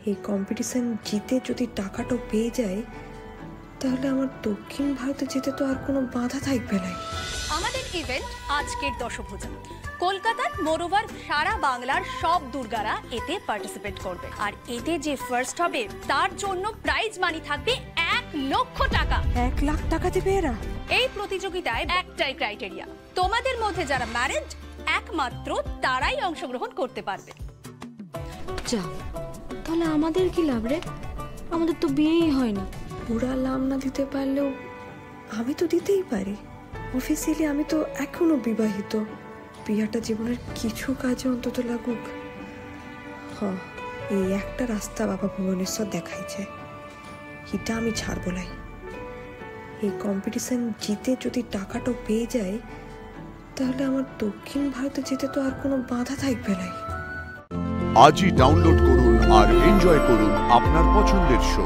এই কম্পিটিশন জিতে যদি টাকাটা পেয়ে যায় তাহলে আমার দক্ষিণ ভারতে যেতে তো আর কোনো বাধা থাকবে না। আমাদের ইভেন্ট আজকের দশভুজা। কলকাতার মোরওভার সারা বাংলার সব দুর্গারা এতে পার্টিসিপেট করবে, আর এতে যে ফার্স্ট হবে তার জন্য প্রাইজ মানি থাকবে 1 লক্ষ টাকা। 1 লাখ টাকা দেবে এরা? এই প্রতিযোগিতায় একটাই ক্রাইটেরিয়া, তোমাদের মধ্যে যারা ম্যারিড একমাত্র তারাই অংশগ্রহণ করতে পারবে। যা, তাহলে আমাদের কি লাভ রে? আমাদের তো বিয়েই হয়নি। পুরা লাভ না দিতে পারলেও আমি তো দিতেই পারি। অফিসিয়ালি আমি তো এখনো বিবাহিত। বিয়েটা জীবনের কিছু কাজে অন্তত লাগুক। হ্যাঁ, এই একটা রাস্তা বাবা ভুবনেশ্বর দেখাইছে, এটা আমি ছাড়বো নাই। এই কম্পিটিশন জিতে যদি টাকাটা পেয়ে যায় তাহলে আমার দক্ষিণ ভারতে যেতে তো আর কোনো বাধা থাকবে না। আজই ডাউনলোড করুন আর এনজয় করুন আপনার পছন্দের শো।